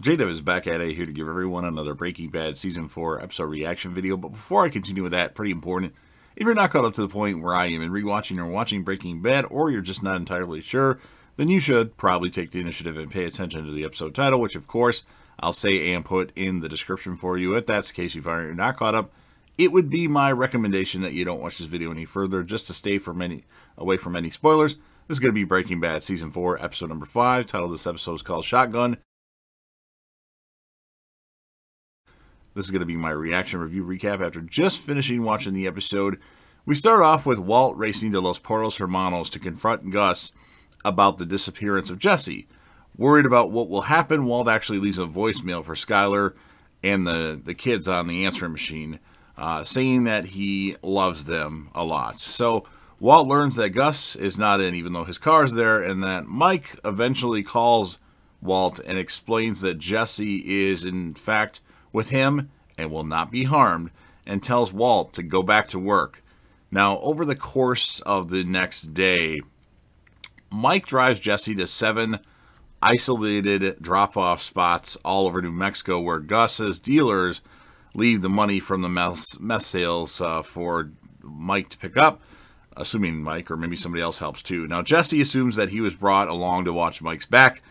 J-Dub is back at it here to give everyone another Breaking Bad Season 4 episode reaction video. But before I continue with that, pretty important, if you're not caught up to the point where I am in rewatching or watching Breaking Bad, or you're just not entirely sure, then you should probably take the initiative and pay attention to the episode title, which of course I'll say and put in the description for you. If that's the case, if you're not caught up, it would be my recommendation that you don't watch this video any further, just to stay away from any spoilers. This is going to be Breaking Bad Season 4, Episode number 5. Title of this episode is called Shotgun. This is going to be my reaction review recap after just finishing watching the episode. We start off with Walt racing to Los Portos Hermanos to confront Gus about the disappearance of Jesse. Worried about what will happen, Walt actually leaves a voicemail for Skyler and the kids on the answering machine, saying that he loves them a lot. So Walt learns that Gus is not in, even though his car's there, and that Mike eventually calls Walt and explains that Jesse is, in fact, with him and will not be harmed, and tells Walt to go back to work. Now, over the course of the next day, Mike drives Jesse to 7 isolated drop-off spots all over New Mexico where Gus's dealers leave the money from the meth sales for Mike to pick up, assuming Mike or maybe somebody else helps too. Now, Jesse assumes that he was brought along to watch Mike's back,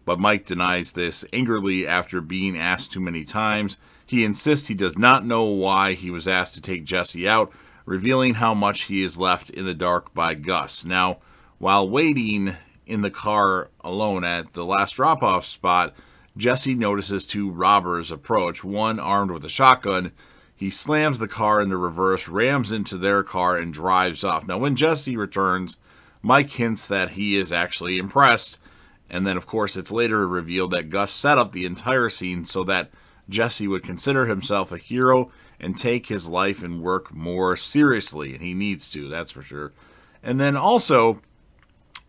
but Mike denies this angrily after being asked too many times. He insists he does not know why he was asked to take Jesse out, revealing how much he is left in the dark by Gus. Now, while waiting in the car alone at the last drop-off spot, Jesse notices 2 robbers approach, one armed with a shotgun. He slams the car into reverse, rams into their car, and drives off. Now, when Jesse returns, Mike hints that he is actually impressed. And then, of course, it's later revealed that Gus set up the entire scene so that Jesse would consider himself a hero and take his life and work more seriously. And he needs to, that's for sure. And then also,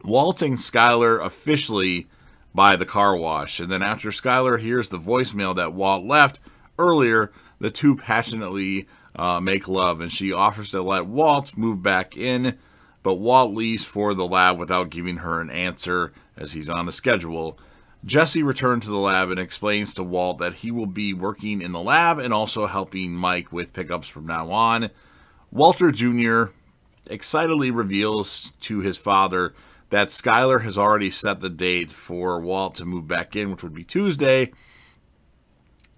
Walt and Skyler officially by the car wash. And then after Skyler hears the voicemail that Walt left earlier, the two passionately make love. And she offers to let Walt move back in, but Walt leaves for the lab without giving her an answer as he's on the schedule. Jesse returns to the lab and explains to Walt that he will be working in the lab and also helping Mike with pickups from now on. Walter Jr. excitedly reveals to his father that Skyler has already set the date for Walt to move back in, which would be Tuesday,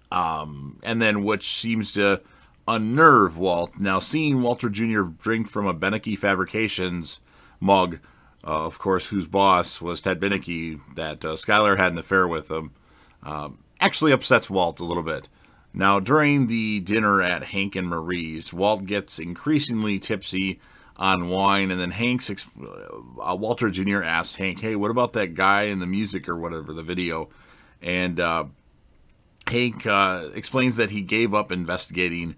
and then which seems to unnerve Walt. Now, seeing Walter Jr. drink from a Beneke Fabrications mug, of course, whose boss was Ted Beneke, that Skyler had an affair with him, actually upsets Walt a little bit. Now, during the dinner at Hank and Marie's, Walt gets increasingly tipsy on wine, and then Walter Jr. asks Hank, hey, what about that guy in the music or whatever, the video? And Hank explains that he gave up investigating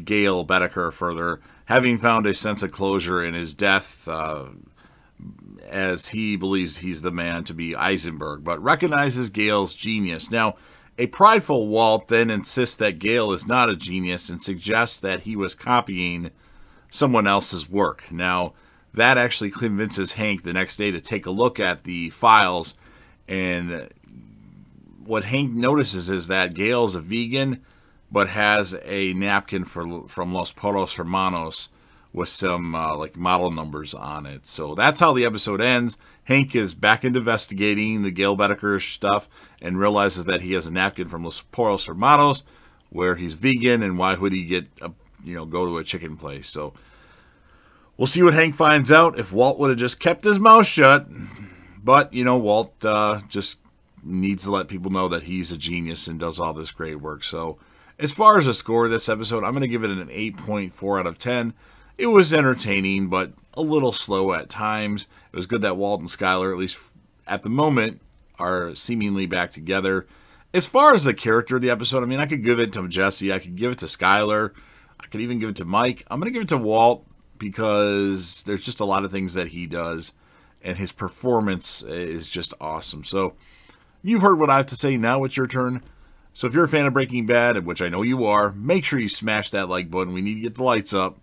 Gale Boetticher further, having found a sense of closure in his death, as he believes he's the man to be Eisenberg, but recognizes Gale's genius. Now, a prideful Walt then insists that Gale is not a genius and suggests that he was copying someone else's work. Now, that actually convinces Hank the next day to take a look at the files, and what Hank notices is that Gale's a vegan, but has a napkin from Los Portos Hermanos with some like model numbers on it. So that's how the episode ends. Hank is back into investigating the Gale Boetticher stuff and realizes that he has a napkin from Los Portos Hermanos where he's vegan, and why would he go to a chicken place? So we'll see what Hank finds out. If Walt would have just kept his mouth shut, but Walt just needs to let people know that he's a genius and does all this great work. So as far as the score of this episode, I'm going to give it an 8.4 out of 10. It was entertaining, but a little slow at times. It was good that Walt and Skyler, at least at the moment, are seemingly back together. As far as the character of the episode, I mean, I could give it to Jesse, I could give it to Skyler, I could even give it to Mike. I'm going to give it to Walt because there's just a lot of things that he does, and his performance is just awesome. So you've heard what I have to say. Now it's your turn. So if you're a fan of Breaking Bad, which I know you are, make sure you smash that like button. We need to get the lights up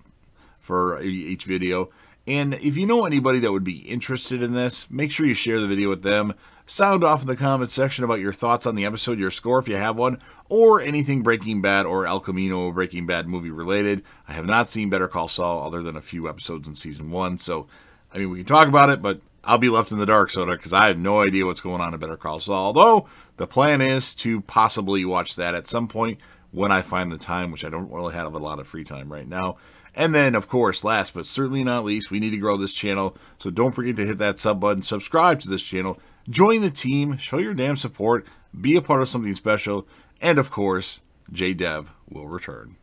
for each video. And if you know anybody that would be interested in this, make sure you share the video with them. Sound off in the comments section about your thoughts on the episode, your score if you have one, or anything Breaking Bad or El Camino Breaking Bad movie related. I have not seen Better Call Saul other than a few episodes in season 1, so I mean we can talk about it, but I'll be left in the dark, Soda, because I have no idea what's going on in Better Call Saul. Although the plan is to possibly watch that at some point when I find the time, which I don't really have a lot of free time right now. And then, of course, last but certainly not least, we need to grow this channel. So don't forget to hit that sub button, subscribe to this channel, join the team, show your damn support, be a part of something special, and of course, JDev will return.